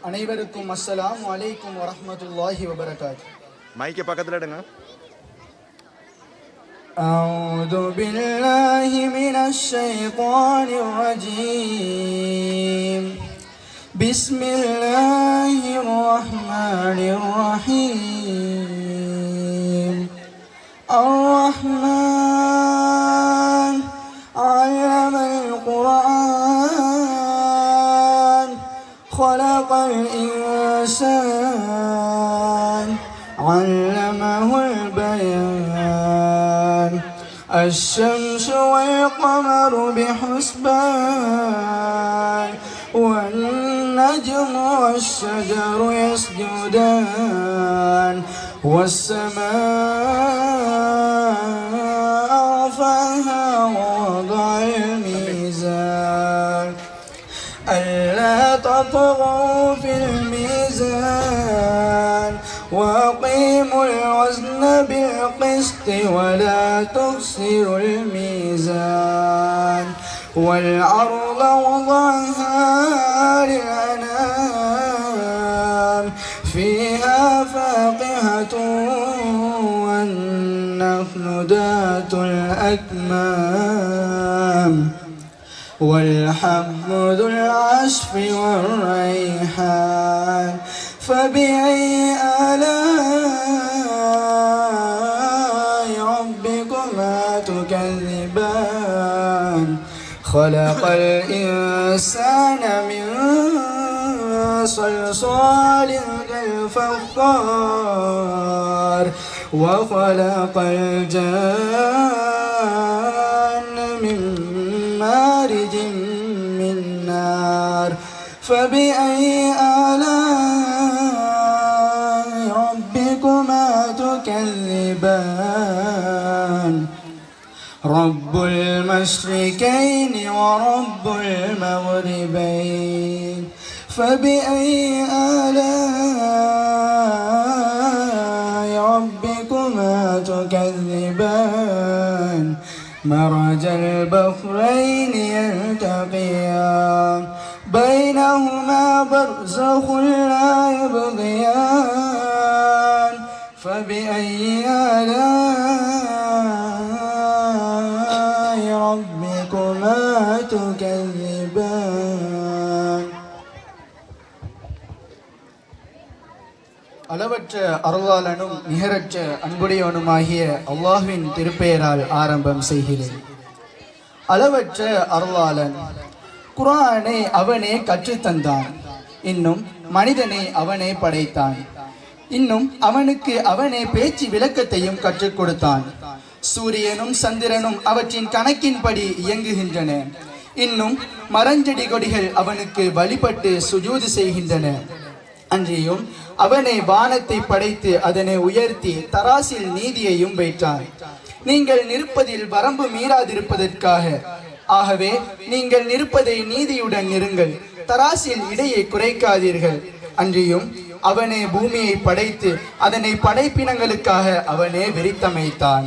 அனைவருக்கும் அஸ்ஸலாமு அலைக்கும் வரஹ்மத்துல்லாஹி வபரகாத்துஹு. மைக்க பக்கத்துல எடுங்க. அஊது பில்லாஹி மினஷ் ஷைத்தானிர் ரஜீம். பிஸ்மில்லாஹிர் ரஹ்மானிர் ரஹீம். அர்-ரஹ்மான் அல்லமல் குர்ஆன் خلقல் இன்சான் அல்லமஹுல் பயான் الشمس والقمر بحسبان والنجم والشجر يسجدان والسماء رفعها ووضع الميزان ألا تطغوا في الميزان وأقيموا الوزن بالقسط ولا تخسروا الميزان والأرض وضعها للأنام فيها فاقهة والنخل ذات الأكمام والحب ذو العصف والريحان فبأي آلاء ربكما تكذبان خلق الإنسان من صلصال كالفخار وخلق الجان من مارج من نار فبأي آلاء ربكما تكذبان رب المشركين ورب المغربين فبأي آلاء ربكما تكذبان مرج البحرين يلتقيان بينهما برزخ لا يبغيان فبأي آلاء ربكما تكذبان. அளவற்ற அருளாளனும் நிகரற்ற அன்புடையவனுமாகிய அல்லாஹ்வின் திருப்பெயரால் ஆரம்பம் செய்கிறேன். அளவற்ற அருளாளன் குர்ஆனை அவனே கற்றுத்தந்தான். இன்னும் மனிதனை அவனே படைத்தான். இன்னும் அவனுக்கு அவனே பேச்சு விளக்கத்தையும் கற்றுக் கொடுத்தான். சூரியனும் சந்திரனும் அவற்றின் கணக்கின்படி இயங்குகின்றன. இன்னும் மரஞ்செடி கொடிகள் அவனுக்கு வழிபட்டு சுஜூது செய்கின்றன. அன்றியும் அவனை வானத்தை படைத்து அதனை உயர்த்தி தராசில் நீதியையும் வைத்தான். நீங்கள் நிற்பதில் வரம்பு மீறாதிருப்பதற்காக. ஆகவே நீங்கள் நிற்பதை நீதியுடன் இருங்கள், தராசில் இடையே குறைக்காதீர்கள். அன்றியும் அவனே பூமியை படைத்து அதனை படைப்பினங்களுக்காக அவனே விரித்தமைத்தான்.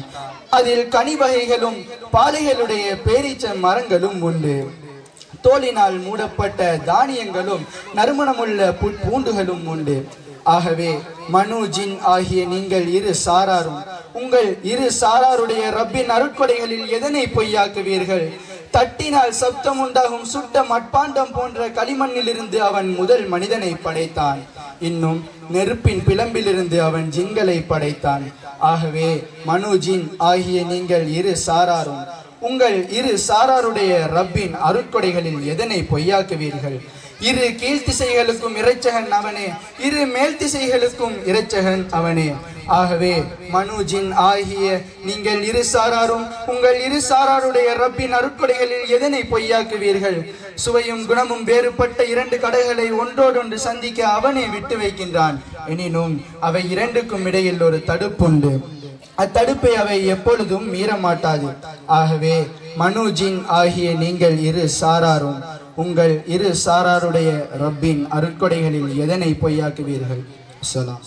அதில் கனி வகைகளும் பாலைகளுடைய பேரீச்ச மரங்களும் உண்டு. தோலினால் மூடப்பட்ட தானியங்களும் நறுமணமுள்ள பூண்டுகளும் உண்டு. ஆகவே மனு ஜின் ஆகிய நீங்கள் இரு சாராரும் உங்கள் இரு சாராருடைய ரப்பின் அருட்கொடைகளில் எதனை பொய்யாக்குவீர்கள்? தட்டினால் சப்தம் உண்டாகும் சுட்ட மட்பாண்டம் போன்ற களிமண்ணிலிருந்து அவன் முதல் மனிதனை படைத்தான். இன்னும் நெருப்பின் பிளம்பிலிருந்து அவன் ஜின்களை படைத்தான். ஆகவே மனு ஜின் ஆகிய நீங்கள் இரு சாராரும் உங்கள் இரு சாராருடைய ரப்பின் அருட்கொடைகளில் எதனை பொய்யாக்குவீர்கள்? இரு கீழ்த்திசைகளுக்கும் இறைச்சகன் அவனே, இரு மேல் திசைகளுக்கும் இறைச்சகன் அவனே. ஆகவே மனு ஜின் ஆகிய நீங்கள் இரு சாராரும் உங்கள் இரு சாராருடைய ரப்பின் அருட்கொடைகளில் எதனை பொய்யாக்குவீர்கள்? சுவையும் குணமும் வேறுபட்ட இரண்டு கடைகளை ஒன்றோடொன்று சந்திக்க அவனே விட்டு வைக்கின்றான். எனினும் அவை இரண்டுக்கும் இடையில் ஒரு தடுப்புண்டு. அத்தடுப்பை அவை எப்பொழுதும் மீறமாட்டாது. ஆகவே மனு ஜின் ஆகிய நீங்கள் இரு சாராரும் உங்கள் இரு சாராருடைய ரப்பின் அருட்கொடைகளில் எதனை பொய்யாக்குவீர்கள்? ஸலாம்.